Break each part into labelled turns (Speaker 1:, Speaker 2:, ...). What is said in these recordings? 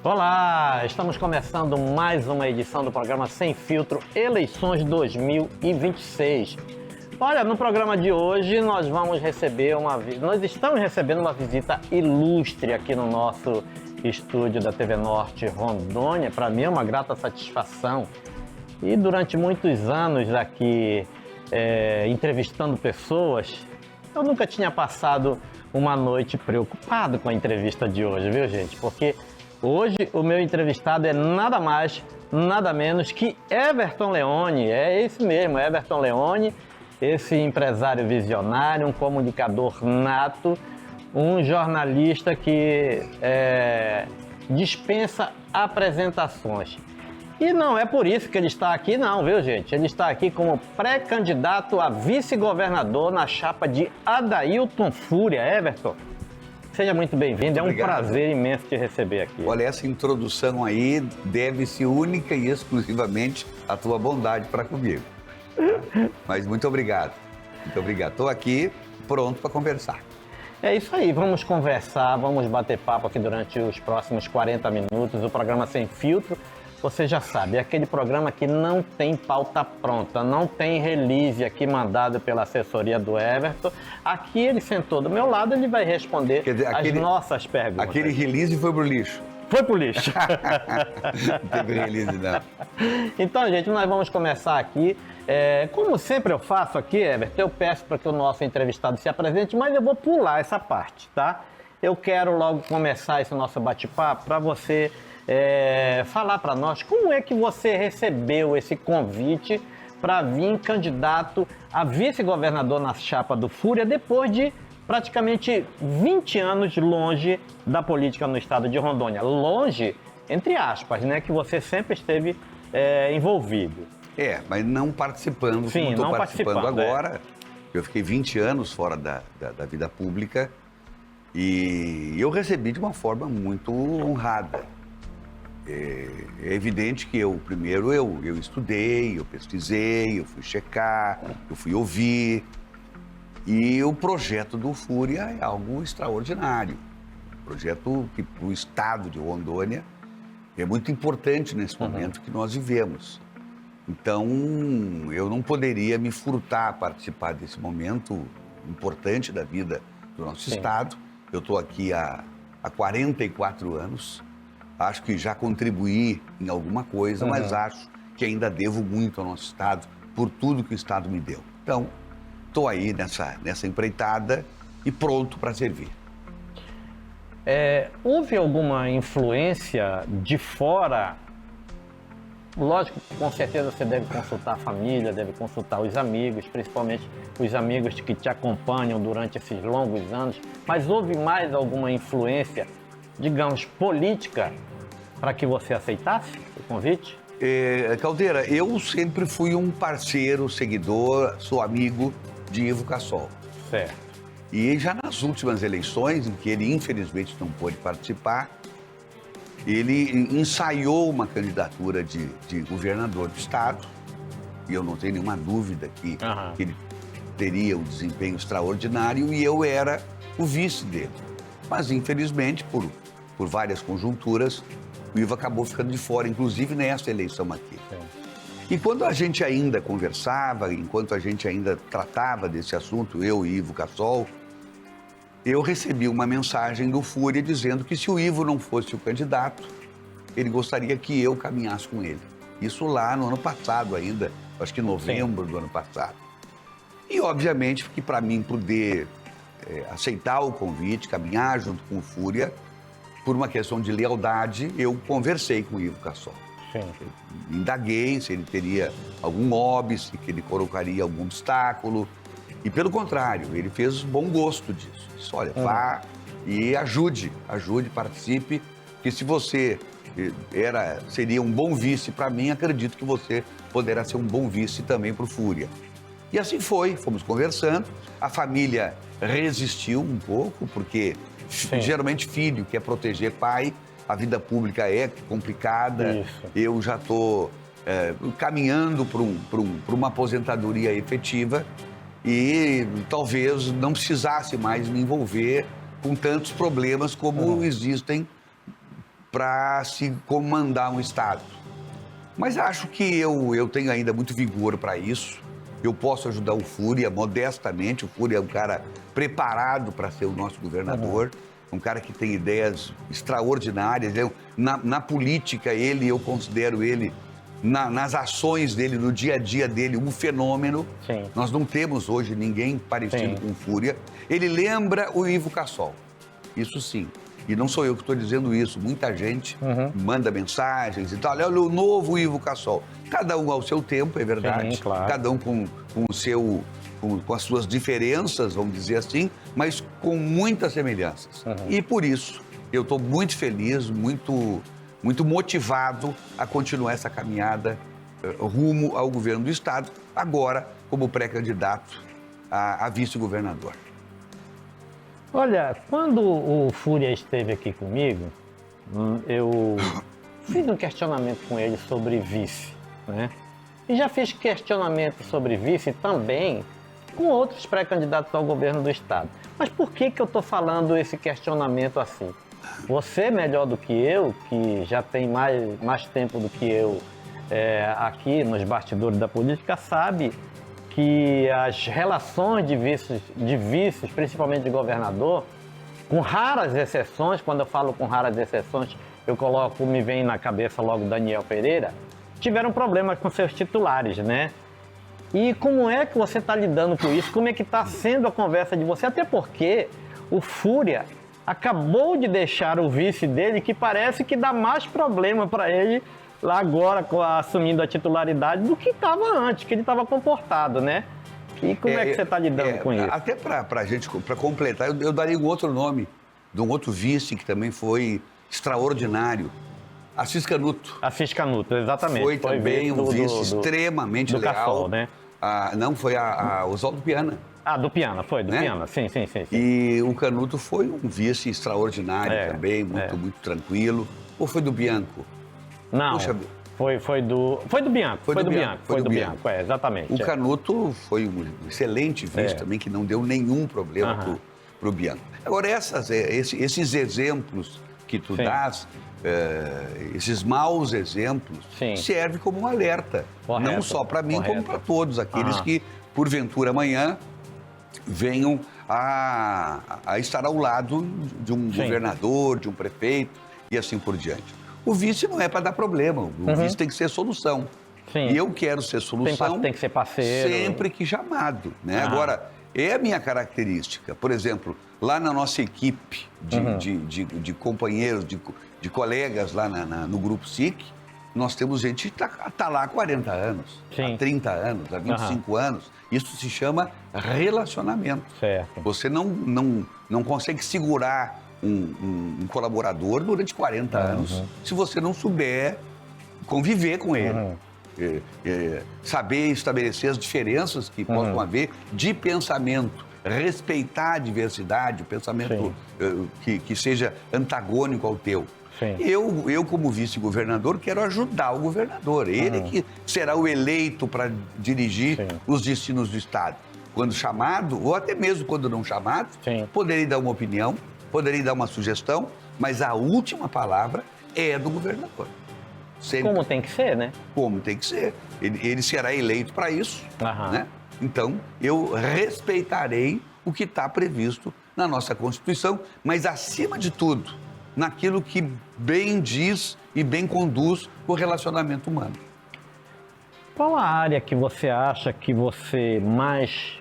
Speaker 1: Olá, estamos começando mais uma edição do programa Sem Filtro Eleições 2026. Olha, no programa de hoje nós estamos recebendo uma visita ilustre aqui no nosso estúdio da TV Norte Rondônia. Para mim é uma grata satisfação. E durante muitos anos aqui entrevistando pessoas, eu nunca tinha passado uma noite preocupado com a entrevista de hoje, viu, gente? Porque hoje o meu entrevistado é nada mais, nada menos que Everton Leone. É esse mesmo, Everton Leone, esse empresário visionário, um comunicador nato, um jornalista que dispensa apresentações. E não é por isso que ele está aqui não, viu, gente? Ele está aqui como pré-candidato a vice-governador na chapa de Adailton Fúria. Everton, seja muito bem-vindo, é um prazer imenso te receber aqui.
Speaker 2: Olha, essa introdução aí deve-se única e exclusivamente à tua bondade para comigo. Mas muito obrigado, muito obrigado. Estou aqui pronto para conversar.
Speaker 1: É isso aí, vamos conversar, vamos bater papo aqui durante os próximos 40 minutos, o programa Sem Filtro. Você já sabe, é aquele programa que não tem pauta pronta, não tem release aqui mandado pela assessoria do Everton. Aqui ele sentou do meu lado, ele vai responder as nossas perguntas.
Speaker 2: Aquele release foi pro lixo.
Speaker 1: Foi pro lixo.
Speaker 2: Não teve release, não.
Speaker 1: Então, gente, nós vamos começar aqui. Como sempre eu faço aqui, Everton, eu peço para que o nosso entrevistado se apresente, mas eu vou pular essa parte, tá? Eu quero logo começar esse nosso bate-papo para você falar para nós como é que você recebeu esse convite para vir candidato a vice-governador na chapa do Fúria depois de praticamente 20 anos longe da política no estado de Rondônia. Longe, entre aspas, né? Que você sempre esteve envolvido.
Speaker 2: Mas não participando,
Speaker 1: sim,
Speaker 2: como estou
Speaker 1: não
Speaker 2: participando agora. Eu fiquei 20 anos fora da vida pública e eu recebi de uma forma muito honrada. É evidente que eu estudei, eu pesquisei, eu fui checar, eu fui ouvir. E o projeto do Fúria é algo extraordinário. Um projeto que para o estado de Rondônia é muito importante nesse momento que nós vivemos. Então, eu não poderia me furtar a participar desse momento importante da vida do nosso estado. Eu estou aqui há 44 anos. Acho que já contribuí em alguma coisa, mas acho que ainda devo muito ao nosso estado por tudo que o estado me deu. Então, estou aí nessa empreitada e pronto para servir.
Speaker 1: Houve alguma influência de fora? Lógico, com certeza você deve consultar a família, deve consultar os amigos, principalmente os amigos que te acompanham durante esses longos anos, mas houve mais alguma influência, digamos, política, para que você aceitasse o convite?
Speaker 2: Caldeira, eu sempre fui um parceiro, seguidor, sou amigo de Ivo Cassol.
Speaker 1: Certo.
Speaker 2: E já nas últimas eleições, em que ele infelizmente não pôde participar, ele ensaiou uma candidatura de governador do estado, e eu não tenho nenhuma dúvida que ele teria um desempenho extraordinário, e eu era o vice dele. Mas infelizmente, por várias conjunturas, o Ivo acabou ficando de fora, inclusive nessa eleição aqui. E quando a gente ainda conversava, enquanto a gente ainda tratava desse assunto, eu e Ivo Cassol, eu recebi uma mensagem do Fúria dizendo que se o Ivo não fosse o candidato, ele gostaria que eu caminhasse com ele. Isso lá no ano passado ainda, acho que em novembro do ano passado. E obviamente que para mim poder aceitar o convite, caminhar junto com o Fúria, por uma questão de lealdade, eu conversei com o Ivo Cassol. Indaguei se ele teria algum óbice, que ele colocaria algum obstáculo. E pelo contrário, ele fez bom gosto disso. Disse, olha, vá e ajude, participe, que se você seria um bom vice para mim, acredito que você poderá ser um bom vice também para o Fúria. E assim foi, fomos conversando, a família resistiu um pouco, porque geralmente filho quer proteger pai, a vida pública é complicada.
Speaker 1: Isso.
Speaker 2: Eu já estou caminhando para uma aposentadoria efetiva e talvez não precisasse mais me envolver com tantos problemas como existem para se comandar um Estado. Mas acho que eu tenho ainda muito vigor para isso. Eu posso ajudar o Fúria, modestamente. O Fúria é um cara preparado para ser o nosso governador, um cara que tem ideias extraordinárias. Na política, eu considero ele, nas ações dele, no dia a dia dele, um fenômeno.
Speaker 1: Sim.
Speaker 2: Nós não temos hoje ninguém parecido
Speaker 1: Sim.
Speaker 2: com o Fúria. Ele lembra o Ivo Cassol, isso sim. E não sou eu que estou dizendo isso, muita gente manda mensagens e tal. Olha o novo Ivo Cassol. Cada um ao seu tempo, é verdade.
Speaker 1: Sim, claro.
Speaker 2: Cada um com as suas diferenças, vamos dizer assim, mas com muitas semelhanças. E por isso, eu estou muito feliz, muito motivado a continuar essa caminhada rumo ao governo do Estado, agora como pré-candidato a vice-governador.
Speaker 1: Olha, quando o Fúria esteve aqui comigo, eu fiz um questionamento com ele sobre vice, né? E já fiz questionamento sobre vice também com outros pré-candidatos ao governo do Estado. Mas por que eu estou falando esse questionamento assim? Você, melhor do que eu, que já tem mais tempo do que eu aqui nos bastidores da política, sabe que as relações de vices, principalmente de governador, com raras exceções, quando eu falo com raras exceções, me vem na cabeça logo Daniel Pereira, tiveram problemas com seus titulares, né? E como é que você está lidando com isso? Como é que está sendo a conversa de você? Até porque o Fúria acabou de deixar o vice dele, que parece que dá mais problema para ele lá agora, assumindo a titularidade, do que estava antes, que ele estava comportado, né? E como é que você está lidando com isso?
Speaker 2: Até para completar, eu daria um outro nome, de um outro vice que também foi extraordinário, Assis Canuto.
Speaker 1: Assis Canuto, exatamente.
Speaker 2: Foi também um vice extremamente leal.
Speaker 1: Cassol, né?
Speaker 2: Não, foi a Oswaldo Piana.
Speaker 1: Do Piana, foi, do Piana, sim.
Speaker 2: E o Canuto foi um vice extraordinário também, muito tranquilo. Ou foi do Bianco?
Speaker 1: Não,
Speaker 2: Puxa,
Speaker 1: foi do Bianco. Foi do Bianco, exatamente.
Speaker 2: O Canuto foi um excelente vice também, que não deu nenhum problema para o Bianco. Agora, esses exemplos que tu dás, esses maus exemplos, servem como um alerta.
Speaker 1: Correto,
Speaker 2: não só para mim, como para todos aqueles que, porventura, amanhã venham a estar ao lado de um governador, de um prefeito e assim por diante. O vice não é para dar problema, o vice tem que ser solução.
Speaker 1: Sim.
Speaker 2: E eu quero ser solução
Speaker 1: tem que ser parceiro.
Speaker 2: Sempre que chamado, né? Agora, é a minha característica. Por exemplo, lá na nossa equipe de companheiros, de colegas lá no Grupo SIC, nós temos gente que está lá há 40 anos, há 30 anos, há 25 anos. Isso se chama relacionamento.
Speaker 1: Certo.
Speaker 2: Você não consegue segurar um colaborador durante 40 anos se você não souber conviver com ele. Saber estabelecer as diferenças que possam haver de pensamento, respeitar a diversidade, o pensamento que seja antagônico ao teu.
Speaker 1: Sim.
Speaker 2: Eu, como vice-governador, quero ajudar o governador. Ele que será o eleito para dirigir os destinos do Estado. Quando chamado, ou até mesmo quando não chamado, poderei dar uma opinião, poderei dar uma sugestão, mas a última palavra é do governador. Sempre.
Speaker 1: Como tem que ser, né?
Speaker 2: Como tem que ser. Ele será eleito para isso, né? Então, eu respeitarei o que está previsto na nossa Constituição, mas, acima de tudo, naquilo que bem diz e bem conduz o relacionamento humano.
Speaker 1: Qual a área que você acha que você mais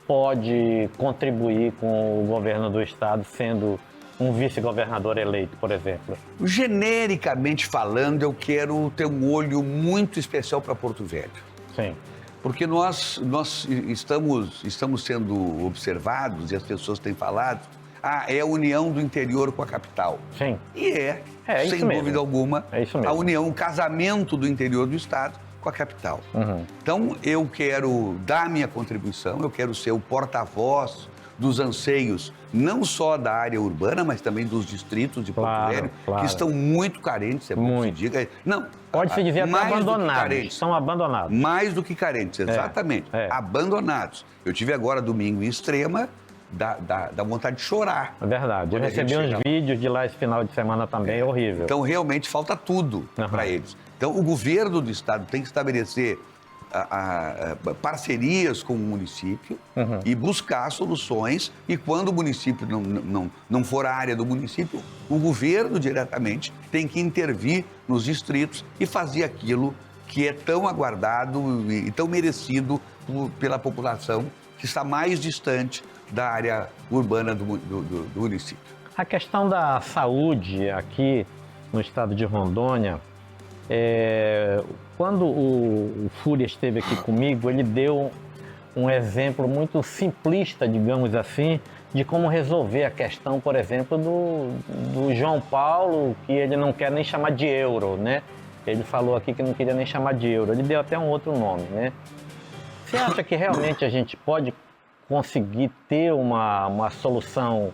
Speaker 1: pode contribuir com o governo do Estado, sendo um vice-governador eleito, por exemplo?
Speaker 2: Genericamente falando, eu quero ter um olho muito especial para Porto Velho.
Speaker 1: Sim.
Speaker 2: Porque nós estamos sendo observados, e as pessoas têm falado, é a união do interior com a capital.
Speaker 1: Sim.
Speaker 2: E sem dúvida alguma, a união, o casamento do interior do Estado com a capital. Então, eu quero dar minha contribuição, eu quero ser o porta-voz dos anseios, não só da área urbana, mas também dos distritos de Porto Velho, que estão muito carentes, é bom que se diga. Não,
Speaker 1: pode-se dizer até abandonados,
Speaker 2: carentes,
Speaker 1: são abandonados.
Speaker 2: Mais do que carentes, exatamente, abandonados. Eu tive agora domingo em Extrema, dá vontade de chorar.
Speaker 1: É verdade, eu recebi uns vídeos de lá esse final de semana também, horrível.
Speaker 2: Então, realmente, falta tudo para eles. Então, o governo do estado tem que estabelecer parcerias com o município e buscar soluções. E quando o município não for a área do município, o governo diretamente tem que intervir nos distritos e fazer aquilo que é tão aguardado e tão merecido pela população que está mais distante da área urbana do município.
Speaker 1: A questão da saúde aqui no estado de Rondônia, quando o Fúria esteve aqui comigo, ele deu um exemplo muito simplista, digamos assim, de como resolver a questão, por exemplo, do João Paulo, que ele não quer nem chamar de euro, né? Ele falou aqui que não queria nem chamar de euro, ele deu até um outro nome, né? Você acha que realmente a gente pode conseguir ter uma solução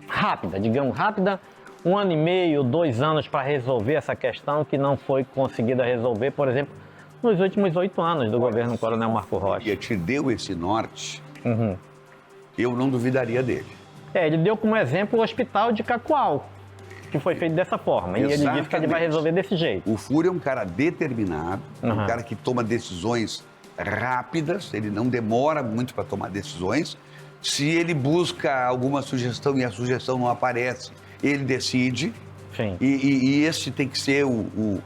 Speaker 1: rápida, digamos rápida, 1 ano e meio, 2 anos para resolver essa questão que não foi conseguida resolver, por exemplo, nos últimos 8 anos do governo do Coronel Marco Rocha?
Speaker 2: E te deu esse norte, eu não duvidaria dele.
Speaker 1: Ele deu como exemplo o hospital de Cacoal, que foi feito dessa forma. Exatamente. E ele disse que ele vai resolver desse jeito.
Speaker 2: O Fúria é um cara determinado, um cara que toma decisões rápidas, ele não demora muito para tomar decisões. Se ele busca alguma sugestão e a sugestão não aparece, ele decide.
Speaker 1: Sim.
Speaker 2: E esse tem que ser o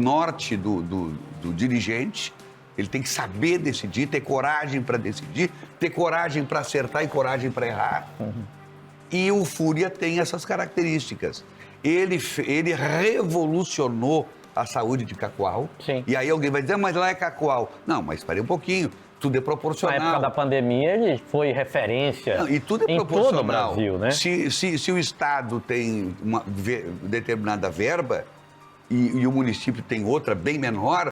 Speaker 2: norte do dirigente. Ele tem que saber decidir, ter coragem para decidir, ter coragem para acertar e coragem para errar. E o Fúria tem essas características. Ele revolucionou a saúde de Cacoal.
Speaker 1: Sim.
Speaker 2: E aí alguém vai dizer, mas lá é Cacoal. Não, mas espere um pouquinho, tudo é proporcional.
Speaker 1: Na época da pandemia, ele foi referência.
Speaker 2: Não, e tudo é
Speaker 1: em
Speaker 2: proporcional.
Speaker 1: todo o Brasil, né?
Speaker 2: Se o Estado tem uma determinada verba e o município tem outra bem menor,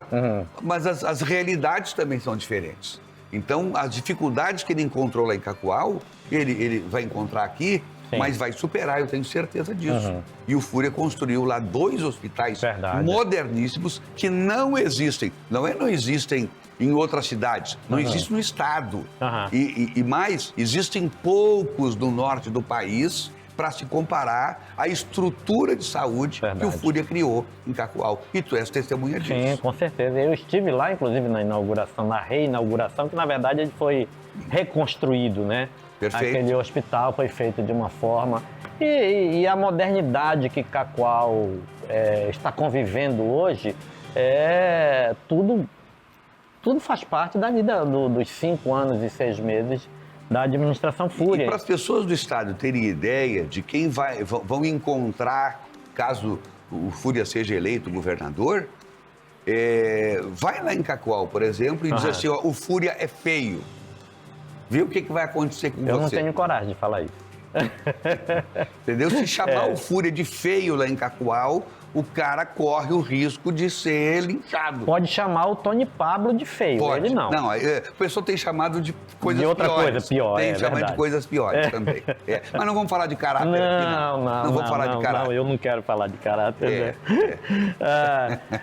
Speaker 2: mas as realidades também são diferentes. Então, as dificuldades que ele encontrou lá em Cacoal, ele vai encontrar aqui, sim, mas vai superar, eu tenho certeza disso. E o Fúria construiu lá 2 hospitais moderníssimos que não existem. Não existem em outras cidades, não existe no estado. E mais, existem poucos no norte do país para se comparar à estrutura de saúde que o Fúria criou em Cacoal. E tu és testemunha disso.
Speaker 1: Sim, com certeza. Eu estive lá, inclusive, na inauguração, na reinauguração, que na verdade ele foi reconstruído, né?
Speaker 2: Perfeito.
Speaker 1: Aquele hospital foi feito de uma forma... E a modernidade que Cacoal está convivendo hoje, tudo faz parte da vida dos 5 anos e 6 meses da administração Fúria.
Speaker 2: E para as pessoas do estado terem ideia de quem vão encontrar, caso o Fúria seja eleito governador, vai lá em Cacoal, por exemplo, e diz assim, ó, o Fúria é feio. Vê o que vai acontecer com você.
Speaker 1: Eu não tenho coragem de falar isso.
Speaker 2: Entendeu? Se chamar o Fúria de feio lá em Cacoal, o cara corre o risco de ser linchado.
Speaker 1: Pode chamar o Tony Pablo de feio,
Speaker 2: pode.
Speaker 1: Ele não.
Speaker 2: Não, o pessoal tem chamado de coisas piores.
Speaker 1: De outra coisa pior,
Speaker 2: tem chamado
Speaker 1: verdade.
Speaker 2: de coisas piores também. Mas não vamos falar de caráter aqui, não.
Speaker 1: Não
Speaker 2: vamos falar de caráter.
Speaker 1: Não, eu não quero falar de caráter.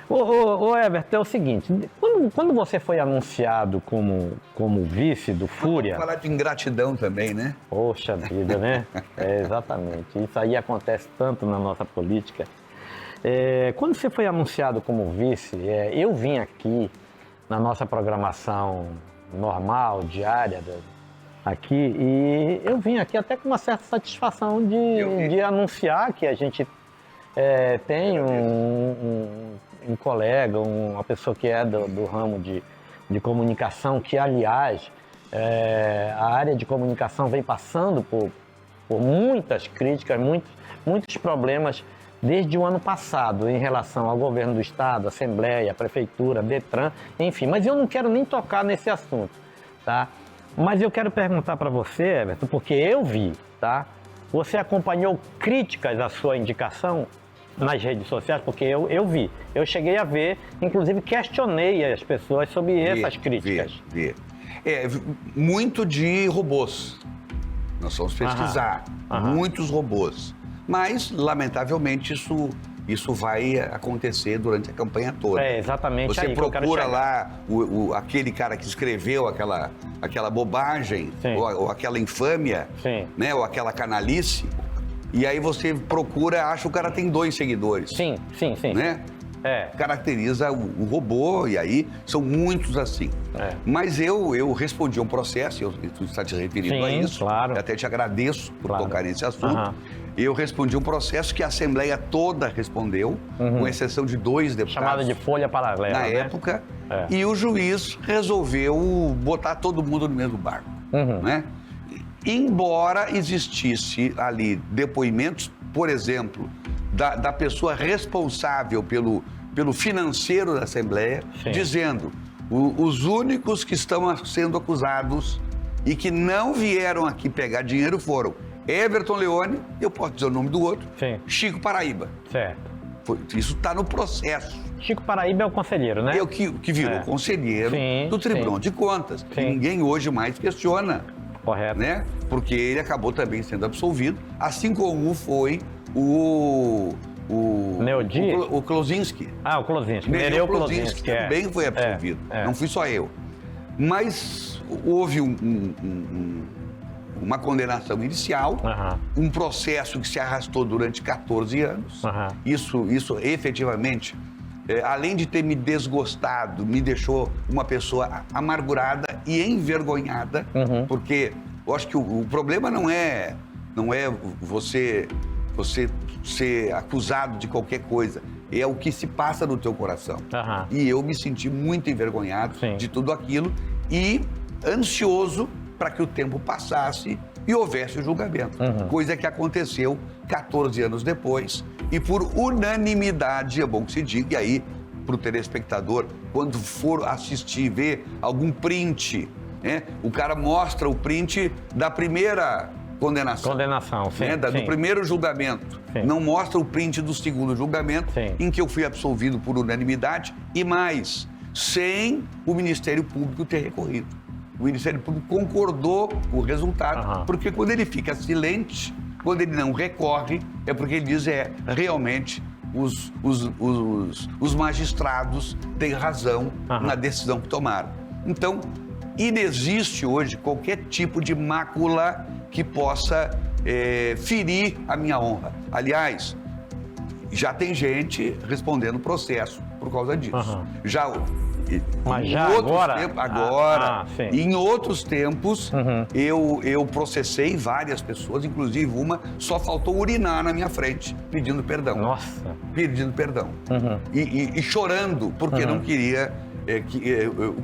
Speaker 1: Ô Everton, é o seguinte, quando você foi anunciado como vice do Fúria...
Speaker 2: Vamos falar de ingratidão também, né?
Speaker 1: Poxa vida, né? Exatamente. Isso aí acontece tanto na nossa política. Quando você foi anunciado como vice, eu vim aqui na nossa programação normal, diária, aqui, e eu vim aqui até com uma certa satisfação de anunciar que a gente tem um colega, uma pessoa que é do ramo de comunicação, que, aliás, a área de comunicação vem passando por muitas críticas, muitos problemas desde o ano passado em relação ao governo do estado, Assembleia, Prefeitura, Detran, enfim. Mas eu não quero nem tocar nesse assunto, tá? Mas eu quero perguntar para você, Everton, porque eu vi, tá? Você acompanhou críticas à sua indicação nas redes sociais? Porque eu vi. Eu cheguei a ver, inclusive questionei as pessoas sobre essas críticas.
Speaker 2: Vi. Muito de robôs. Nós vamos pesquisar muitos robôs. Mas, lamentavelmente, isso vai acontecer durante a campanha toda.
Speaker 1: É exatamente
Speaker 2: Você
Speaker 1: aí que eu quero
Speaker 2: procura
Speaker 1: chegar.
Speaker 2: lá aquele cara que escreveu aquela bobagem, ou aquela infâmia, né, ou aquela canalice, e aí você procura, acha que o cara tem 2 seguidores.
Speaker 1: Sim.
Speaker 2: Né? Caracteriza o robô, e aí são muitos assim. Mas eu respondi a um processo, tu está te referindo a isso,
Speaker 1: claro.
Speaker 2: eu até te agradeço por tocar nesse assunto. Eu respondi um processo que a Assembleia toda respondeu, com exceção de 2 deputados.
Speaker 1: Chamada de folha paralela,
Speaker 2: na
Speaker 1: né?
Speaker 2: época, e o juiz resolveu botar todo mundo no mesmo barco. Né? Embora existisse ali depoimentos, por exemplo, da pessoa responsável pelo financeiro da Assembleia, dizendo os únicos que estão sendo acusados e que não vieram aqui pegar dinheiro foram Everton Leone, eu posso dizer o nome do outro, Chico Paraíba.
Speaker 1: Certo.
Speaker 2: Isso está no processo.
Speaker 1: Chico Paraíba é o conselheiro, né?
Speaker 2: É o que virou conselheiro do Tribunal de Contas. Que ninguém hoje mais questiona.
Speaker 1: Correto.
Speaker 2: Né? Porque ele acabou também sendo absolvido, assim como foi o Klozinski.
Speaker 1: O Klozinski.
Speaker 2: Nereu Klozinski também foi absolvido. Não fui só eu. Mas houve uma condenação inicial, um processo que se arrastou durante 14 anos. Isso efetivamente, além de ter me desgostado, me deixou uma pessoa amargurada e envergonhada, porque eu acho que o problema não é você ser acusado de qualquer coisa, é o que se passa no teu coração. E eu me senti muito envergonhado de tudo aquilo e ansioso para que o tempo passasse e houvesse o julgamento. Coisa que aconteceu 14 anos depois e por unanimidade, é bom que se diga, e aí para o telespectador, quando for assistir, ver algum print, né, o cara mostra o print da primeira condenação. Do primeiro julgamento. Não mostra o print do segundo julgamento, em que eu fui absolvido por unanimidade e mais, sem o Ministério Público ter recorrido. O Ministério Público concordou com o resultado, porque quando ele fica silente, quando ele não recorre, é porque ele diz, realmente, os magistrados têm razão na decisão que tomaram. Então, inexiste hoje qualquer tipo de mácula que possa ferir a minha honra. Aliás, já tem gente respondendo processo por causa disso.
Speaker 1: Mas já agora?
Speaker 2: Em outros tempos, eu processei várias pessoas, inclusive uma só faltou urinar na minha frente, pedindo perdão.
Speaker 1: Nossa!
Speaker 2: Pedindo perdão. E chorando, porque não queria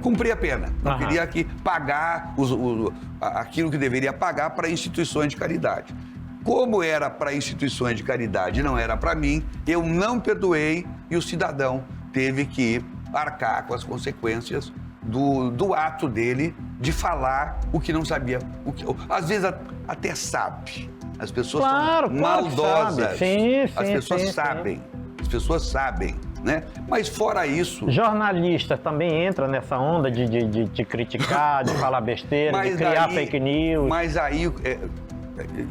Speaker 2: cumprir a pena. Não queria pagar aquilo que deveria pagar para instituições de caridade. Como era para instituições de caridade e não era para mim, eu não perdoei e o cidadão teve que arcar com as consequências do ato dele de falar o que não sabia. Às vezes até sabe. As pessoas são maldosas. As pessoas sabem. As pessoas sabem, né? Mas fora isso...
Speaker 1: Jornalista também entra nessa onda de criticar, de falar besteira, de criar fake news.
Speaker 2: Mas aí...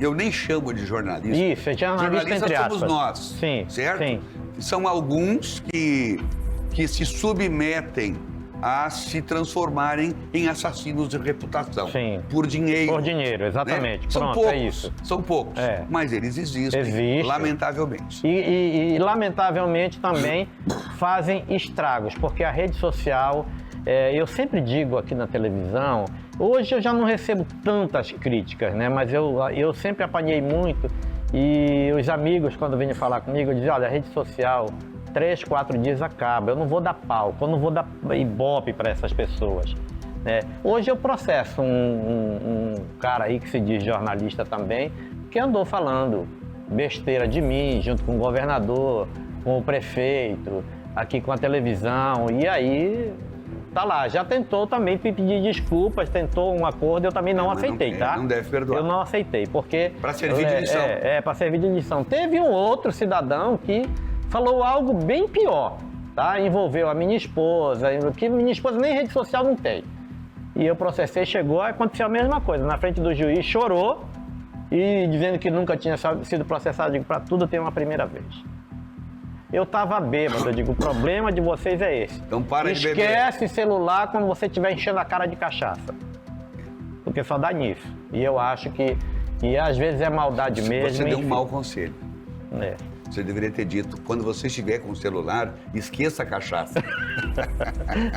Speaker 2: eu nem chamo de jornalista.
Speaker 1: Isso, é jornalista entre aspas.
Speaker 2: Somos nós, certo? São alguns que se submetem a se transformarem em assassinos de reputação. Por dinheiro.
Speaker 1: Por dinheiro, exatamente.
Speaker 2: Né? São
Speaker 1: Pronto,
Speaker 2: poucos,
Speaker 1: é isso.
Speaker 2: São poucos, mas eles existem, lamentavelmente.
Speaker 1: E lamentavelmente também fazem estragos, porque a rede social, eu sempre digo aqui na televisão, hoje eu já não recebo tantas críticas, né? Mas eu sempre apanhei muito e os amigos, quando vêm falar comigo, dizem, olha, a rede social... 3, 4 dias acaba, eu não vou dar palco, eu não vou dar ibope para essas pessoas. Né? Hoje eu processo um cara aí que se diz jornalista também, que andou falando besteira de mim, junto com o governador, com o prefeito, aqui com a televisão, e aí tá lá, já tentou também pedir desculpas, tentou um acordo, eu também não aceitei, tá?
Speaker 2: Não deve perdoar.
Speaker 1: Eu não aceitei, porque...
Speaker 2: Para servir de lição.
Speaker 1: Para servir de lição. Teve um outro cidadão que falou algo bem pior, tá? Envolveu a minha esposa, que minha esposa nem rede social não tem. E eu processei, chegou, aconteceu a mesma coisa. Na frente do juiz, chorou e dizendo que nunca tinha sido processado. Eu digo, para tudo tem uma primeira vez. Eu tava bêbado, eu digo, o problema de vocês é esse.
Speaker 2: Então para de beber.
Speaker 1: Esquece celular quando você estiver enchendo a cara de cachaça. Porque só dá nisso. E eu acho que às vezes é maldade mesmo.
Speaker 2: Você deu um
Speaker 1: enfim.
Speaker 2: mau conselho.
Speaker 1: É.
Speaker 2: Você deveria ter dito, quando você estiver com o celular, esqueça a cachaça.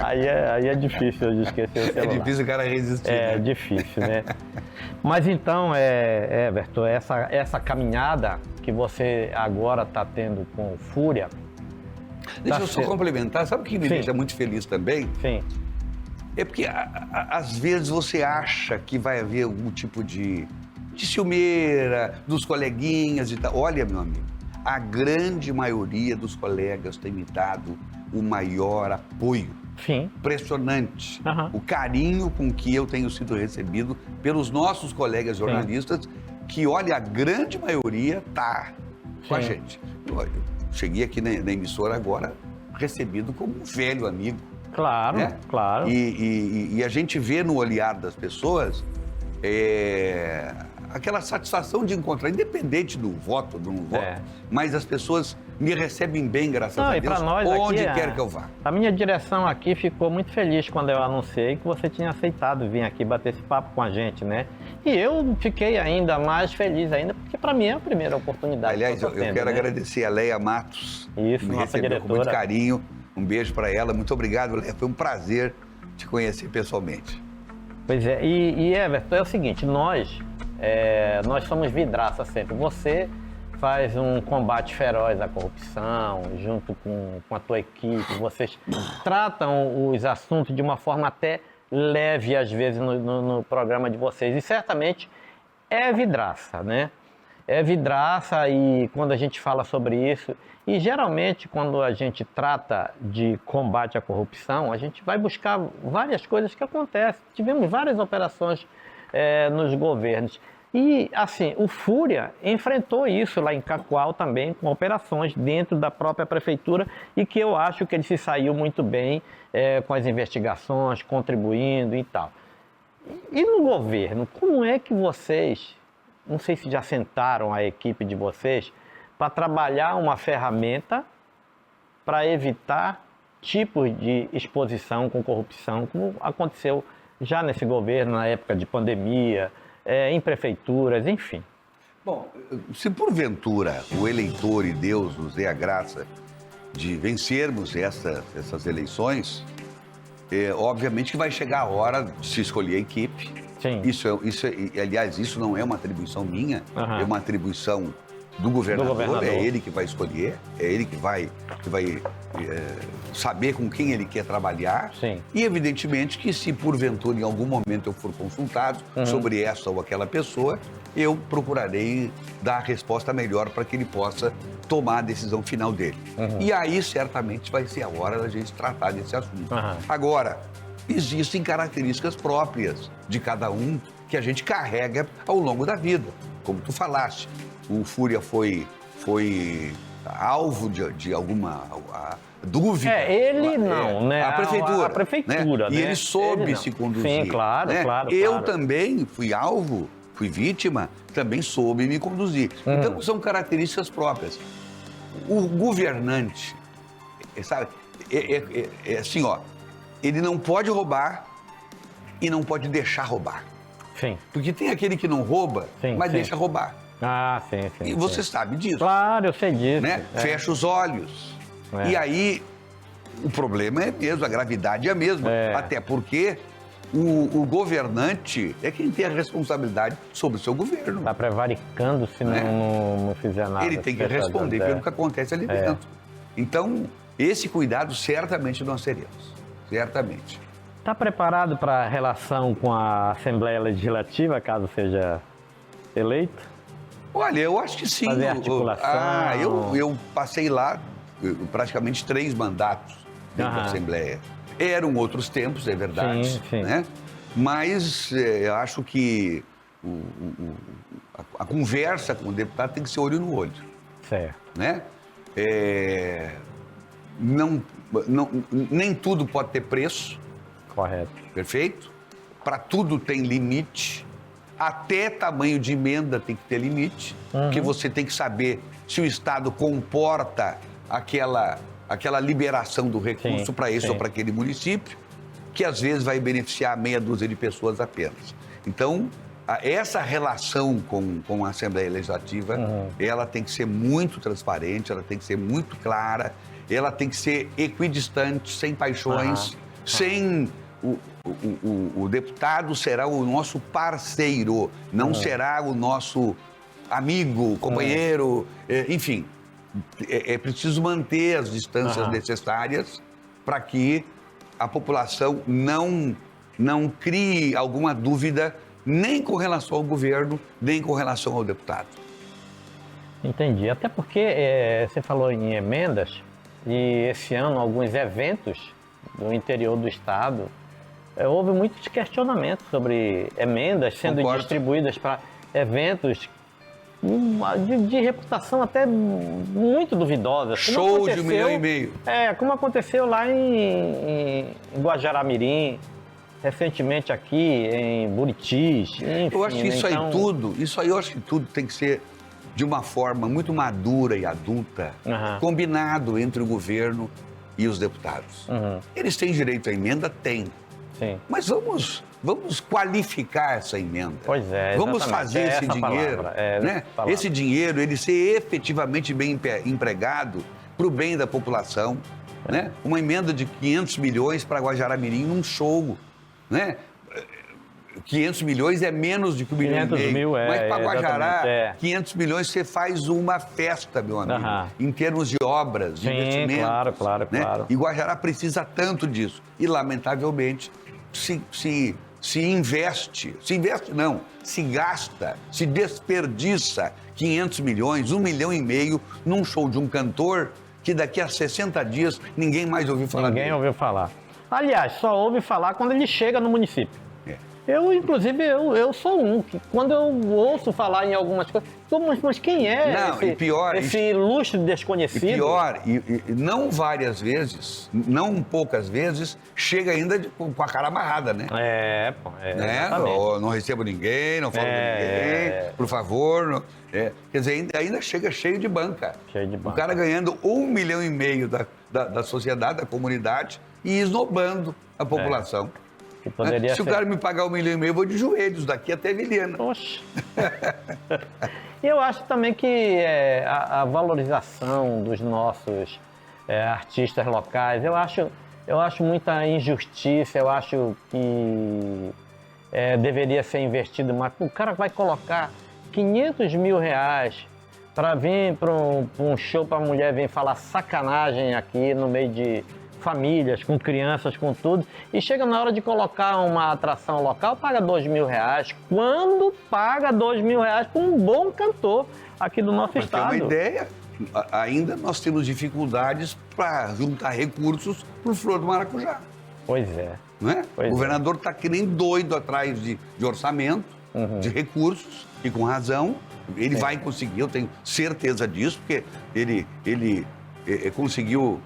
Speaker 1: Aí é difícil de esquecer o celular.
Speaker 2: É difícil o cara resistir.
Speaker 1: É
Speaker 2: né?
Speaker 1: difícil, né? Mas então, Everton, essa caminhada que você agora está tendo com Fúria...
Speaker 2: Deixa eu só complementar, sabe o que me
Speaker 1: Sim.
Speaker 2: deixa muito feliz também?
Speaker 1: Sim,
Speaker 2: É porque às vezes você acha que vai haver algum tipo de ciumeira dos coleguinhas e tal. Olha, meu amigo, a grande maioria dos colegas tem me dado o maior apoio.
Speaker 1: sim.
Speaker 2: Impressionante.
Speaker 1: Aham.
Speaker 2: O carinho com que eu tenho sido recebido pelos nossos colegas jornalistas, que, olha, a grande maioria tá com a
Speaker 1: Sim.
Speaker 2: gente. Eu cheguei aqui na emissora agora, recebido como um velho amigo.
Speaker 1: Claro,
Speaker 2: Né?
Speaker 1: claro.
Speaker 2: E a gente vê no olhar das pessoas aquela satisfação de encontrar, independente do voto, do não voto,
Speaker 1: É.
Speaker 2: mas as pessoas me recebem bem, graças
Speaker 1: Não,
Speaker 2: a
Speaker 1: e
Speaker 2: Deus,
Speaker 1: pra nós
Speaker 2: onde
Speaker 1: aqui,
Speaker 2: quer que eu vá.
Speaker 1: A minha direção aqui ficou muito feliz quando eu anunciei que você tinha aceitado vir aqui bater esse papo com a gente, né? E eu fiquei ainda mais feliz ainda, porque para mim é a primeira oportunidade.
Speaker 2: Aliás,
Speaker 1: que
Speaker 2: eu
Speaker 1: tô tendo,
Speaker 2: quero
Speaker 1: né?
Speaker 2: agradecer a Leia Matos,
Speaker 1: Isso,
Speaker 2: que me
Speaker 1: nossa
Speaker 2: recebeu com
Speaker 1: diretora.
Speaker 2: muito carinho. Um beijo para ela. Muito obrigado, Leia. Foi um prazer te conhecer pessoalmente.
Speaker 1: Pois é, e Everton, é o seguinte, nós somos vidraça sempre. Você faz um combate feroz à corrupção, junto com a tua equipe, vocês tratam os assuntos de uma forma até leve, às vezes, no programa de vocês. E certamente é vidraça, né? É vidraça e quando a gente fala sobre isso, e geralmente quando a gente trata de combate à corrupção, a gente vai buscar várias coisas que acontecem. Tivemos várias operações nos governos. E, assim, o Fúria enfrentou isso lá em Cacoal também, com operações dentro da própria prefeitura, e que eu acho que ele se saiu muito bem com as investigações, contribuindo e tal. E no governo, como é que vocês, não sei se já sentaram a equipe de vocês, para trabalhar uma ferramenta para evitar tipos de exposição com corrupção, como aconteceu já nesse governo, na época de pandemia, em prefeituras, enfim.
Speaker 2: Bom, se porventura o eleitor e Deus nos dê a graça de vencermos essas eleições, obviamente que vai chegar a hora de se escolher a equipe.
Speaker 1: Sim.
Speaker 2: Aliás, isso não é uma atribuição minha,
Speaker 1: Aham.
Speaker 2: é uma atribuição do governador, é ele que vai escolher, é ele que vai saber com quem ele quer trabalhar.
Speaker 1: Sim.
Speaker 2: E evidentemente que se porventura em algum momento eu for consultado sobre essa ou aquela pessoa, eu procurarei dar a resposta melhor para que ele possa tomar a decisão final dele. E aí certamente vai ser a hora da gente tratar desse assunto. Agora, existem características próprias de cada um que a gente carrega ao longo da vida, como tu falaste. O Fúria foi alvo de alguma dúvida.
Speaker 1: Ele não, né?
Speaker 2: A prefeitura.
Speaker 1: A prefeitura,
Speaker 2: né? E
Speaker 1: né?
Speaker 2: ele soube
Speaker 1: Ele não.
Speaker 2: se conduzir.
Speaker 1: Sim, claro,
Speaker 2: né?
Speaker 1: claro.
Speaker 2: Eu também fui alvo, fui vítima, também soube me conduzir. Então, são características próprias. O governante, sabe, é assim, ó, ele não pode roubar e não pode deixar roubar.
Speaker 1: Sim.
Speaker 2: Porque tem aquele que não rouba,
Speaker 1: Sim,
Speaker 2: mas
Speaker 1: sim.
Speaker 2: deixa roubar.
Speaker 1: Ah, sim, sim.
Speaker 2: E você sabe disso,
Speaker 1: Claro, eu sei disso.
Speaker 2: né? Fecha os olhos.
Speaker 1: É.
Speaker 2: E aí, o problema é mesmo, a gravidade é a mesma. Até porque o governante é quem tem a responsabilidade sobre o seu governo.
Speaker 1: Está prevaricando se não fizer nada.
Speaker 2: Ele tem que responder pelo que acontece ali dentro. Então, esse cuidado certamente nós teremos. Certamente.
Speaker 1: Está preparado para a relação com a Assembleia Legislativa, caso seja eleito?
Speaker 2: Olha, eu acho que sim.
Speaker 1: Fazer articulação.
Speaker 2: Eu passei lá praticamente 3 mandatos dentro da Assembleia. Eram outros tempos, é verdade.
Speaker 1: Sim, sim.
Speaker 2: Né? Mas eu acho que a conversa com o deputado tem que ser olho no olho.
Speaker 1: Certo.
Speaker 2: Né? Nem tudo pode ter preço.
Speaker 1: Correto.
Speaker 2: Perfeito? para tudo tem limite, até tamanho de emenda tem que ter limite, porque você tem que saber se o Estado comporta aquela liberação do recurso para esse ou para aquele município, que às vezes vai beneficiar meia dúzia de pessoas apenas. Então, essa relação com a Assembleia Legislativa, ela tem que ser muito transparente, ela tem que ser muito clara, ela tem que ser equidistante, sem paixões, sem... O deputado será o nosso parceiro, não será o nosso amigo, companheiro, enfim. É preciso manter as distâncias necessárias para que a população não crie alguma dúvida nem com relação ao governo, nem com relação ao deputado.
Speaker 1: Entendi. Até porque você falou em emendas e esse ano alguns eventos do interior do estado, houve muitos questionamentos sobre emendas sendo distribuídas para eventos de reputação até muito duvidosa.
Speaker 2: Show de 1,5 milhão.
Speaker 1: Como aconteceu lá em Guajará-Mirim, recentemente aqui em Buritis, enfim.
Speaker 2: Eu acho que isso aí eu acho que tudo tem que ser de uma forma muito madura e adulta, combinado entre o governo e os deputados. Eles têm direito à emenda? Tem.
Speaker 1: Sim.
Speaker 2: Mas vamos qualificar essa emenda.
Speaker 1: Pois é,
Speaker 2: vamos fazer esse dinheiro, né? Esse dinheiro, ele ser efetivamente bem empregado para o bem da população, né? Uma emenda de 500 milhões para Guajará-Mirim num show, né? 500 milhões é menos de que 1,5 milhão. Mas para Guajará, 500 milhões você faz uma festa, meu amigo, em termos de obras, de investimentos.
Speaker 1: Claro.
Speaker 2: E Guajará precisa tanto disso. E, lamentavelmente, se gasta, se desperdiça 500 milhões, 1,5 milhão num show de um cantor que daqui a 60 dias ninguém mais ouviu falar dele.
Speaker 1: Ninguém ouviu falar. Aliás, só ouve falar quando ele chega no município. Eu, inclusive, eu sou um, que quando eu ouço falar em algumas coisas, mas quem é esse ilustre desconhecido?
Speaker 2: E pior, não várias vezes, não poucas vezes, chega ainda com a cara amarrada, né? Né? Não recebo ninguém, não falo com ninguém, por favor. Quer dizer, ainda chega cheio de banca. O cara ganhando 1,5 milhão da sociedade, da comunidade, e esnobando a população. Se o cara me pagar 1,5 milhão, eu vou de joelhos daqui até Vilhena.
Speaker 1: Poxa. Eu acho também que a valorização dos nossos artistas locais, eu acho muita injustiça, eu acho que deveria ser investido mais. O cara vai colocar 500 mil reais para vir para um show para a mulher vir falar sacanagem aqui no meio de famílias, com crianças, com tudo, e chega na hora de colocar uma atração local, paga 2 mil reais. Quando paga 2 mil reais para um bom cantor aqui do nosso estado?
Speaker 2: Pra ter uma ideia, ainda nós temos dificuldades para juntar recursos para o Flor do Maracujá.
Speaker 1: Pois é.
Speaker 2: Não é? O governador está que nem doido atrás de orçamento, de recursos, e com razão, ele vai conseguir, eu tenho certeza disso, porque ele conseguiu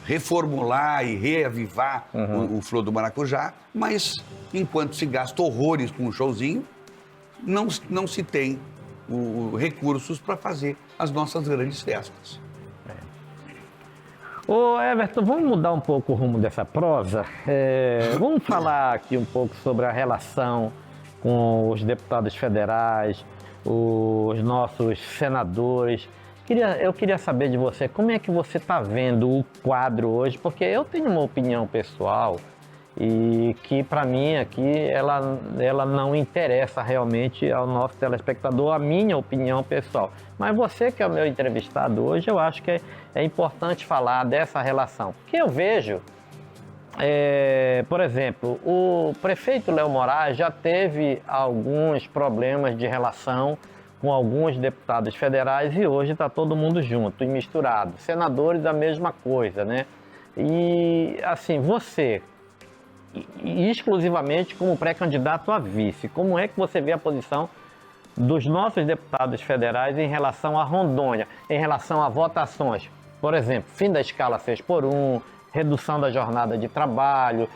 Speaker 2: reformular e reavivar o Flor do Maracujá, mas enquanto se gasta horrores com um showzinho, não se tem recursos para fazer as nossas grandes festas.
Speaker 1: Ô Everton, vamos mudar um pouco o rumo dessa prosa? Vamos falar aqui um pouco sobre a relação com os deputados federais, os nossos senadores. Eu queria saber de você, como é que você está vendo o quadro hoje? Porque eu tenho uma opinião pessoal e que, para mim, aqui, ela não interessa realmente ao nosso telespectador, a minha opinião pessoal. Mas você, que é o meu entrevistado hoje, eu acho que é importante falar dessa relação. Porque eu vejo, por exemplo, o prefeito Léo Moraes já teve alguns problemas de relação com alguns deputados federais e hoje está todo mundo junto e misturado. Senadores, a mesma coisa, né? E, assim, você, exclusivamente como pré-candidato a vice, como é que você vê a posição dos nossos deputados federais em relação a Rondônia, em relação a votações? Por exemplo, fim da escala 6x1, redução da jornada de trabalho,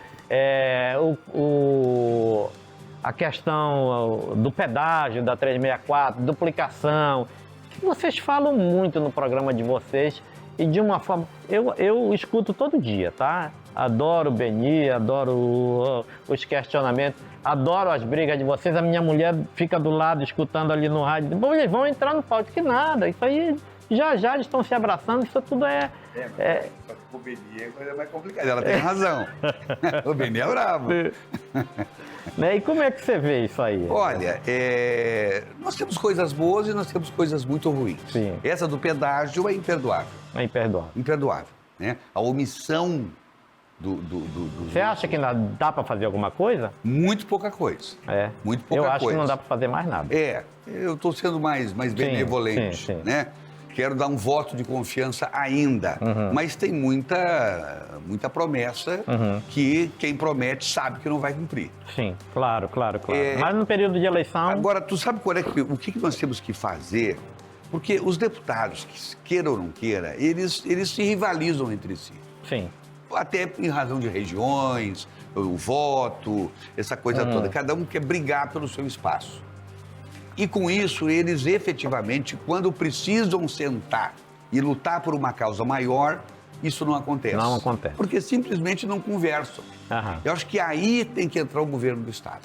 Speaker 1: a questão do pedágio da 364, duplicação, que vocês falam muito no programa de vocês e de uma forma... Eu escuto todo dia, tá? Adoro o Beni, adoro os questionamentos, adoro as brigas de vocês. A minha mulher fica do lado escutando ali no rádio. Bom, eles vão entrar no pau. Que nada, isso aí já eles estão se abraçando, isso tudo
Speaker 2: Só que o Beni é coisa mais complicada. Ela tem razão. O Beni é bravo.
Speaker 1: Né? E como é que você vê isso aí?
Speaker 2: Olha, nós temos coisas boas e nós temos coisas muito ruins.
Speaker 1: Sim.
Speaker 2: Essa do pedágio é imperdoável.
Speaker 1: É imperdoável.
Speaker 2: Imperdoável, né? A omissão
Speaker 1: Você acha que ainda dá para fazer alguma coisa?
Speaker 2: Muito pouca coisa. Muito pouca coisa.
Speaker 1: Eu acho que não dá para fazer mais nada.
Speaker 2: Eu estou sendo mais benevolente,
Speaker 1: sim.
Speaker 2: né? Quero dar um voto de confiança ainda, mas tem muita promessa que quem promete sabe que não vai cumprir.
Speaker 1: Sim, claro. Mas no período de eleição...
Speaker 2: Agora, tu sabe o que nós temos que fazer? Porque os deputados, queira ou não queira, eles se rivalizam entre si.
Speaker 1: Sim.
Speaker 2: Até em razão de regiões, o voto, essa coisa toda. Cada um quer brigar pelo seu espaço. E com isso, eles efetivamente, quando precisam sentar e lutar por uma causa maior, isso não acontece.
Speaker 1: Não acontece.
Speaker 2: Porque simplesmente não conversam. Eu acho que aí tem que entrar o governo do Estado.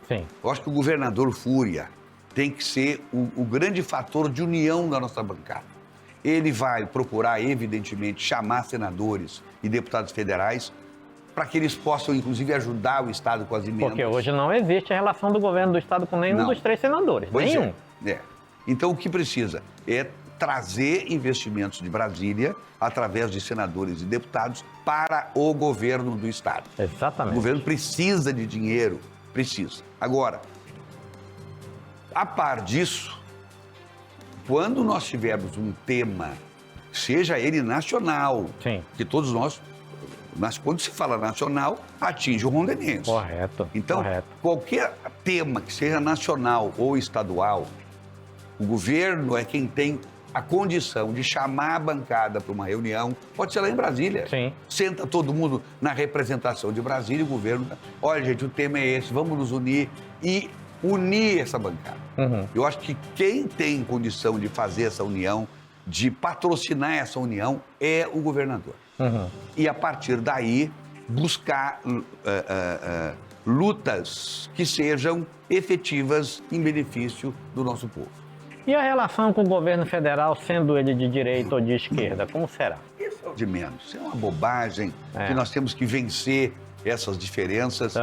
Speaker 1: Sim.
Speaker 2: Eu acho que o governador Fúria tem que ser o grande fator de união da nossa bancada. Ele vai procurar, evidentemente, chamar senadores e deputados federais para que eles possam, inclusive, ajudar o Estado com as emendas.
Speaker 1: Porque hoje não existe a relação do governo do Estado com nenhum dos 3 senadores.
Speaker 2: Pois
Speaker 1: nenhum.
Speaker 2: Então, o que precisa é trazer investimentos de Brasília, através de senadores e deputados, para o governo do Estado.
Speaker 1: Exatamente.
Speaker 2: O governo precisa de dinheiro, precisa. Agora, a par disso, quando nós tivermos um tema, seja ele nacional,
Speaker 1: Sim.
Speaker 2: que todos nós... Mas quando se fala nacional, atinge o rondonense.
Speaker 1: Correto.
Speaker 2: Então, qualquer tema que seja nacional ou estadual, o governo é quem tem a condição de chamar a bancada para uma reunião, pode ser lá em Brasília.
Speaker 1: Sim.
Speaker 2: Senta todo mundo na representação de Brasília e o governo... Olha, gente, o tema é esse, vamos nos unir e unir essa bancada. Eu acho que quem tem condição de fazer essa união, de patrocinar essa união, é o governador. E a partir daí, buscar lutas que sejam efetivas em benefício do nosso povo.
Speaker 1: E a relação com o governo federal, sendo ele de direita ou de esquerda, como será?
Speaker 2: Isso é o de menos. Isso é uma bobagem que nós temos que vencer essas diferenças.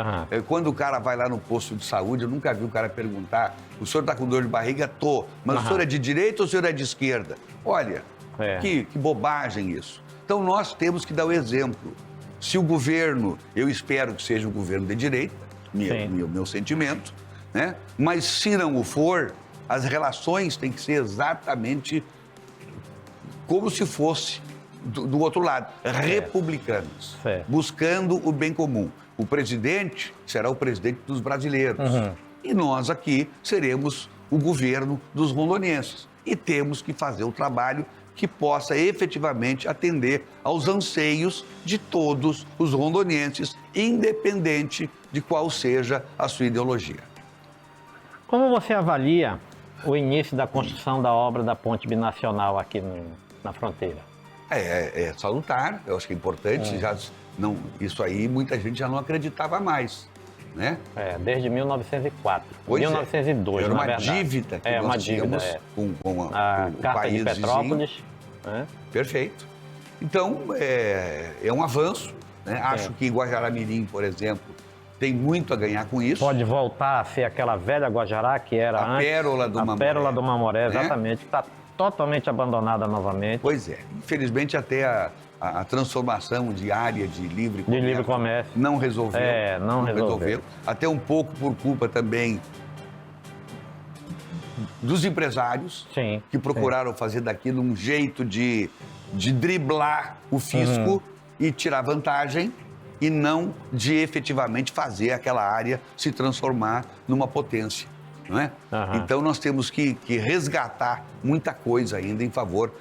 Speaker 2: Quando o cara vai lá no posto de saúde, eu nunca vi o cara perguntar: o senhor está com dor de barriga? Tô. Mas o senhor é de direita ou o senhor é de esquerda? Olha, que bobagem isso. Então nós temos que dar o exemplo. Se o governo, eu espero que seja um governo de direita, meu sentimento, né? Mas se não o for, as relações têm que ser exatamente como se fosse do outro lado, republicanos, buscando o bem comum. O presidente será o presidente dos brasileiros. E nós aqui seremos o governo dos rondonenses. E temos que fazer o trabalho que possa efetivamente atender aos anseios de todos os rondonenses, independente de qual seja a sua ideologia.
Speaker 1: Como você avalia o início da construção da obra da ponte binacional aqui na fronteira?
Speaker 2: É salutar, eu acho que é importante. Isso aí muita gente já não acreditava mais, né?
Speaker 1: Desde 1904,
Speaker 2: pois
Speaker 1: 1902,
Speaker 2: era
Speaker 1: na
Speaker 2: uma
Speaker 1: verdade.
Speaker 2: dívida que nós tínhamos com
Speaker 1: a
Speaker 2: o
Speaker 1: Carta
Speaker 2: país
Speaker 1: de Petrópolis.
Speaker 2: Perfeito. Então, é um avanço, né? Acho que Guajará-Mirim, por exemplo, tem muito a ganhar com isso.
Speaker 1: Pode voltar a ser aquela velha Guajará que era
Speaker 2: a
Speaker 1: antes.
Speaker 2: Pérola do Mamoré.
Speaker 1: A Pérola do Mamoré,
Speaker 2: né?
Speaker 1: exatamente, que está totalmente abandonada novamente.
Speaker 2: Pois é. Infelizmente, até a transformação de área de livre
Speaker 1: comércio
Speaker 2: não resolveu.
Speaker 1: Não resolveu.
Speaker 2: Até um pouco por culpa também dos empresários, que procuraram fazer daquilo um jeito de driblar o fisco e tirar vantagem, e não de efetivamente fazer aquela área se transformar numa potência, não é? Então nós temos que resgatar muita coisa ainda em favor.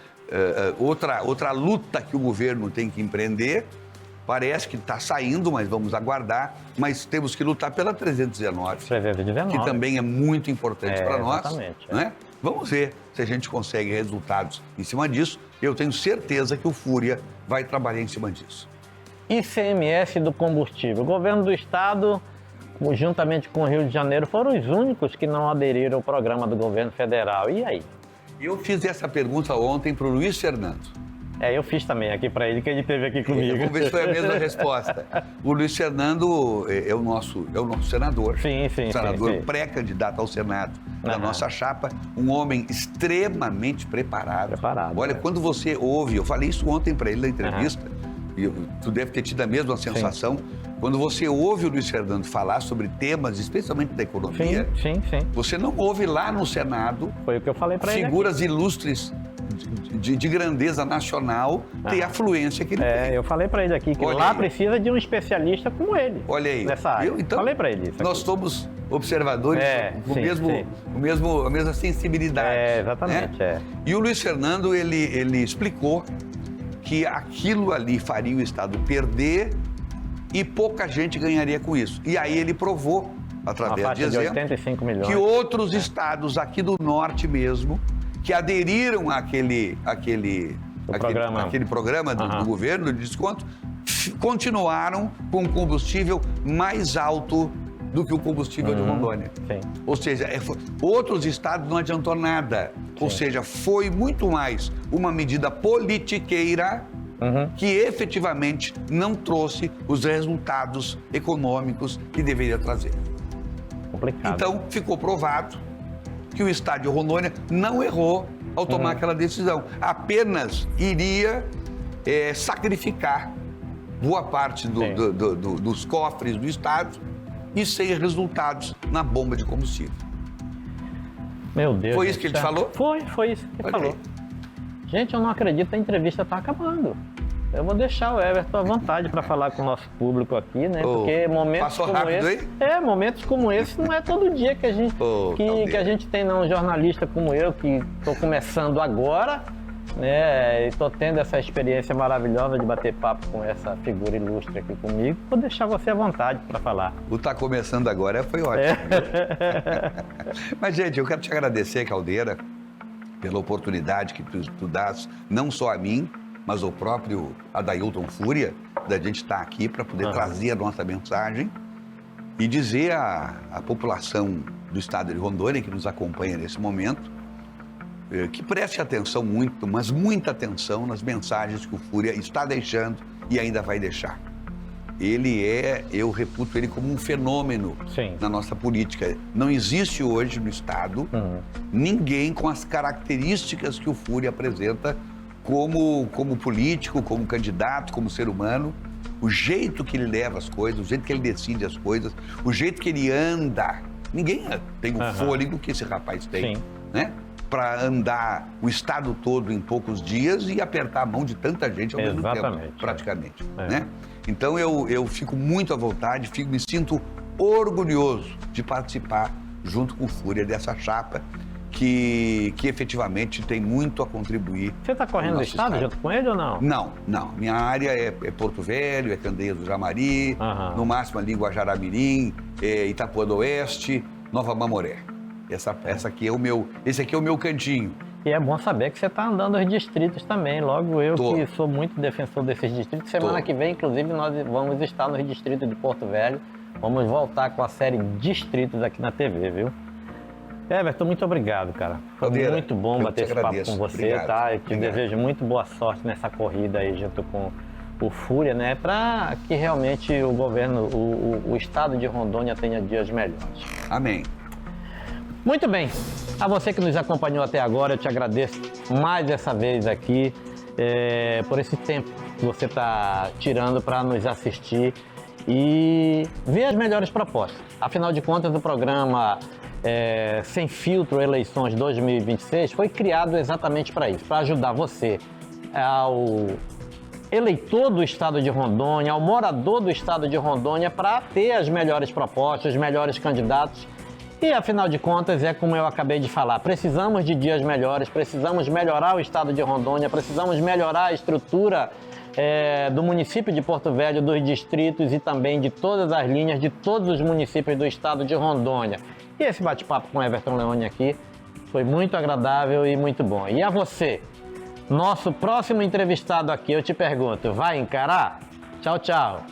Speaker 2: Outra luta que o governo tem que empreender Parece que está saindo, mas vamos aguardar. Mas temos que lutar pela 319,
Speaker 1: 319.
Speaker 2: que também é muito importante para nós.
Speaker 1: Exatamente.
Speaker 2: Né? Vamos ver se a gente consegue resultados em cima disso. Eu tenho certeza que o Fúria vai trabalhar em cima disso.
Speaker 1: ICMS do combustível. O governo do estado, juntamente com o Rio de Janeiro, foram os únicos que não aderiram ao programa do governo federal. E aí?
Speaker 2: Eu fiz essa pergunta ontem para o Luiz Fernando.
Speaker 1: Eu fiz também aqui para ele, que ele esteve aqui comigo.
Speaker 2: Vamos ver se foi a mesma resposta. O Luiz Fernando é o nosso senador.
Speaker 1: Sim.
Speaker 2: Senador pré-candidato ao Senado da nossa chapa. Um homem extremamente preparado. Olha, quando você ouve, eu falei isso ontem para ele na entrevista, e tu deve ter tido a mesma sensação. Quando você ouve o Luiz Fernando falar sobre temas, especialmente da economia,
Speaker 1: sim.
Speaker 2: Você não ouve lá no Senado.
Speaker 1: Foi o que eu falei para ele.
Speaker 2: Figuras ilustres de grandeza nacional ter a fluência que ele tem.
Speaker 1: Eu falei para ele aqui que lá precisa de um especialista como ele.
Speaker 2: Olha aí.
Speaker 1: Nessa área.
Speaker 2: Então,
Speaker 1: falei para ele isso.
Speaker 2: Nós somos observadores com a mesma sensibilidade.
Speaker 1: Exatamente.
Speaker 2: Né? E o Luiz Fernando, ele explicou que aquilo ali faria o Estado perder e pouca gente ganharia com isso. E aí ele provou, através de exemplo,
Speaker 1: 85 milhões.
Speaker 2: que outros estados aqui do norte mesmo, que aderiram àquele programa do governo de desconto, continuaram com combustível mais alto do que o combustível de Rondônia. Ou seja, outros estados não adiantou nada. Ou seja, foi muito mais uma medida politiqueira que efetivamente não trouxe os resultados econômicos que deveria trazer.
Speaker 1: Complicado.
Speaker 2: Então, ficou provado que o estado de Rondônia não errou ao tomar aquela decisão. Apenas iria sacrificar boa parte dos cofres do estado e sem resultados na bomba de combustível.
Speaker 1: Meu Deus.
Speaker 2: Foi isso que ele falou?
Speaker 1: Foi isso que ele falou. Gente, eu não acredito, a entrevista está acabando. Eu vou deixar o Everton à vontade para falar com o nosso público aqui, né? Porque momentos como esse... momentos como esse não é todo dia que a gente, que a gente tem, não. Um jornalista como eu, que estou começando agora, né? E estou tendo essa experiência maravilhosa de bater papo com essa figura ilustre aqui comigo. Vou deixar você à vontade para falar.
Speaker 2: O Tá Começando Agora foi ótimo. Mas, gente, eu quero te agradecer, Caldeira, pela oportunidade que tu dás, não só a mim, mas o próprio Adailton Fúria, da gente estar aqui para poder trazer a nossa mensagem e dizer à população do estado de Rondônia, que nos acompanha nesse momento, que preste atenção muito, mas muita atenção nas mensagens que o Fúria está deixando e ainda vai deixar. Eu reputo ele como um fenômeno na nossa política. Não existe hoje no estado ninguém com as características que o Fúria apresenta como político, como candidato, como ser humano, o jeito que ele leva as coisas, o jeito que ele decide as coisas, o jeito que ele anda. Ninguém tem o fôlego que esse rapaz tem, né? Para andar o estado todo em poucos dias e apertar a mão de tanta gente ao mesmo tempo, praticamente. Né? Então eu fico muito à vontade, me sinto orgulhoso de participar junto com o Fúria dessa chapa, que efetivamente tem muito a contribuir.
Speaker 1: Você está correndo no estado junto com ele ou não?
Speaker 2: Não. Minha área é Porto Velho, é Candeias do Jamari, no máximo ali Guajará-Mirim, Itapuã do Oeste, Nova Mamoré. Esse aqui é o meu cantinho.
Speaker 1: E é bom saber que você está andando os distritos também. Logo eu, que sou muito defensor desses distritos. Semana que vem, inclusive, nós vamos estar nos distritos de Porto Velho. Vamos voltar com a série Distritos aqui na TV, viu? Everton, muito obrigado, cara. Foi muito bom bater esse papo com você, tá? Eu te desejo muito boa sorte nessa corrida aí junto com o Fúria, né? Para que realmente o governo, o estado de Rondônia tenha dias melhores.
Speaker 2: Amém.
Speaker 1: Muito bem. A você que nos acompanhou até agora, eu te agradeço mais essa vez aqui por esse tempo que você está tirando para nos assistir e ver as melhores propostas. Afinal de contas, o programa Sem Filtro Eleições 2026 foi criado exatamente para isso, para ajudar você, ao eleitor do estado de Rondônia, ao morador do estado de Rondônia, para ter as melhores propostas, os melhores candidatos. E, afinal de contas, é como eu acabei de falar, precisamos de dias melhores, precisamos melhorar o estado de Rondônia, precisamos melhorar a estrutura do município de Porto Velho, dos distritos e também de todas as linhas de todos os municípios do estado de Rondônia. E esse bate-papo com Everton Leone aqui foi muito agradável e muito bom. E a você, nosso próximo entrevistado aqui, eu te pergunto, vai encarar? Tchau, tchau.